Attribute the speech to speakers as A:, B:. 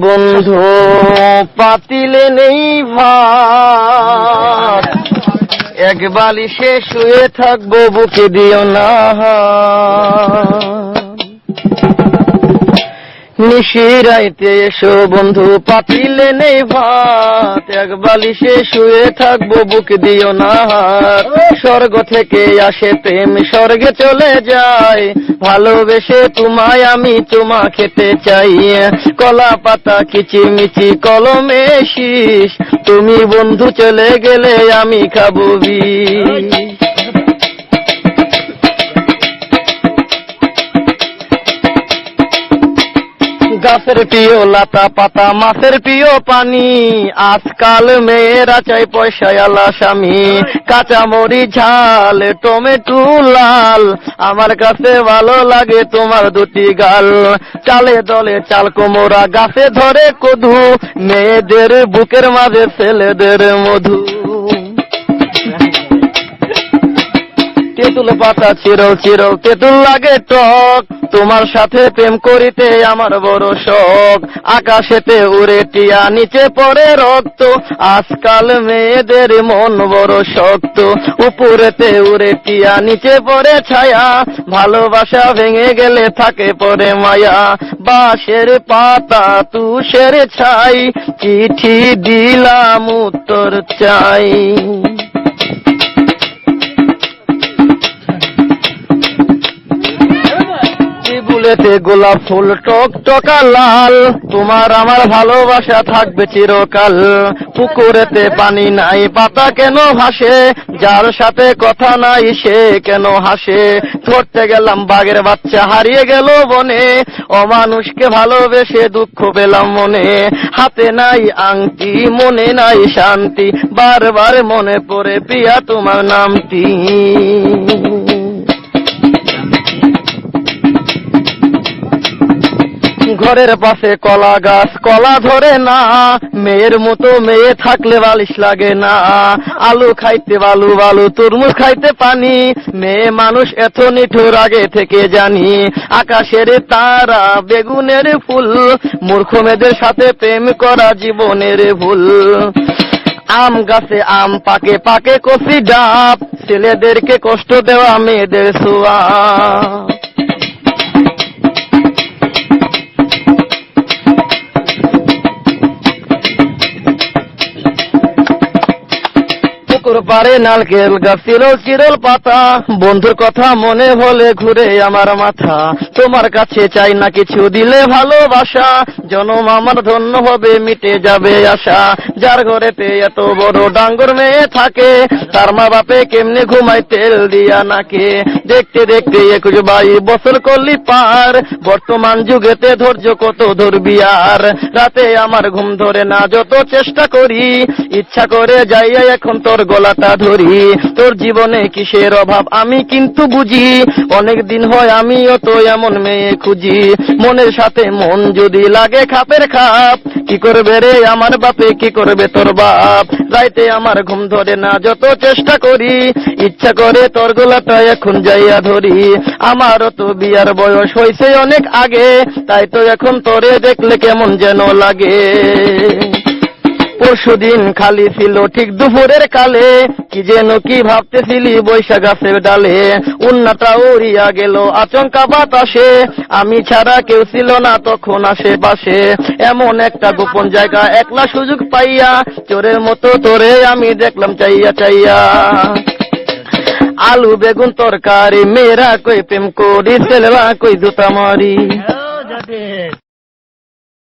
A: বন্ধু পাতিলে নেই ভাত, এক বালিশে শুয়ে থাকবো বুকে দিও না। নিশিরাইতে এসো বন্ধু পাতিলে নেই ভাত, এক বালিশে শুয়ে থাকবো বুক দিও না। স্বর্গ থেকে আসে প্রেম স্বর্গে চলে যায়, ভালোবেসে তোমায় আমি চুমা খেতে চাই। কলা পাতা কিচিমিচি কলমে শীষ, তুমি বন্ধু চলে গেলে আমি খাবো বিষ। গাছের প্রিয় লাতা পাতা মাছের প্রিয় পানি, আজকাল মেয়েরা চাই পয়সায় আলা স্বামী। কাঁচামরি ঝাল টমেটো লাল, আমার কাছে ভালো লাগে তোমার দুটি গাল। চালে দলে চাল কোমরা গাছে ধরে কদু, মেয়েদের বুকের মাঝে ছেলেদের মধু। তেঁতুল পাতা চিরল চিরল তেঁতুল লাগে টক, তোমার সাথে প্রেম করিতে আমার বড় শখ। আকাশেতে উড়ে টিয়া নিচে পড়ে রক্ত, আজকাল মেয়েদের মন বড় শক্ত। উপরেতে উড়ে টিয়া নিচে পড়ে ছায়া, ভালোবাসা ভেঙে গেলে থাকে পড়ে মায়া। বাঁশের পাতা তুষের ছাই, চিঠি দিলাম উত্তর চাই। ফুলেতে গোলাপ ফুল টক টকা লাল, তোমার আমার ভালোবাসা থাকবে চিরকাল। পুকুরেতে পানি নাই পাতা কেন ভাসে, যার সাথে কথা নাই সে কেন হাসে। ধরতে গেলাম বাঘের বাচ্চা হারিয়ে গেল বনে, অমানুষকে ভালোবেসে দুঃখ পেলাম মনে। হাতে নাই আংটি মনে নাই শান্তি, বারবার মনে পড়ে প্রিয়া তোমার নামটি। ঘরের পাশে কলা গাছ কলা ধরে না, মেয়ের মতো মেয়ে থাকলে বালিশ লাগে না। আলু খাইতে বালু বালু তরমুজ খাইতে পানি, মেয়ে মানুষ এত নিঠুর আগে থেকে জানি। আকাশের তারা বেগুনের ফুল, মূর্খ মেয়েদের সাথে প্রেম করা জীবনের ভুল। আম গাছে আম পাকে পাকে কচি ডাব, ছেলেদেরকে কষ্ট দেওয়া মেয়েদের ছোঁয়া। পারে নারকেল গাছ চিরল চিরল পাতা, বন্ধুর কথা মনে হলে ঘুরে আমার মাথা। তোমার কাছে চাই না কিছু দিলে ভালোবাসা, জনম আমার ধন্য হবে মিটে যাবে আশা। যার ঘরেতে এত বড় ডাঙ্গর মেয়ে থাকে, তার মা বাপে কেমনে ঘুমায় তেল দিয়া নাকে। দেখতে দেখতে 21-22 বছর করলি পার, বর্তমান যুগেতে ধৈর্য কত ধরবি আর। রাতে আমার ঘুম ধরে না যত চেষ্টা করি, ইচ্ছা করে যাইয়া এখন তোর গলাটা ধরি। তোর জীবনে কিসের অভাব আমি কিন্তু বুঝি, অনেক দিন হয় আমিও তো এমন মেয়ে খুঁজি। মনের সাথে মন যদি লাগে খাপের খাপ, কি করবে রে আমার বাপে কি করবে তোর বাপ। রাইতে আমার ঘুম ধরে না যত চেষ্টা করি, ইচ্ছা করে তোর গলাটা এখন যাইয়া ধরি। আমারও তো বিয়ার বয়স হয়েছে অনেক আগে, তাই তো এখন তোরে দেখলে কেমন যেন লাগে। পরশুদিন খালি ছিল ঠিক দুপুরের কালে, কি যেন কি ভাবতেছিলি বৈশাখ গাছের ডালে। উন্নাটা উড়িয়া গেল আচমকা বাতাসে, আমি ছাড়া কেউ ছিল না তখন আশেপাশে। এমন একটা গোপন জায়গা একলা সুযোগ পাইয়া, চোরের মতো তোরে আমি দেখলাম চাইয়া চাইয়া। আলু বেগুন তরকারি মেয়েরা কই প্রেম করি, ছেলেরা কই জুতা মারি।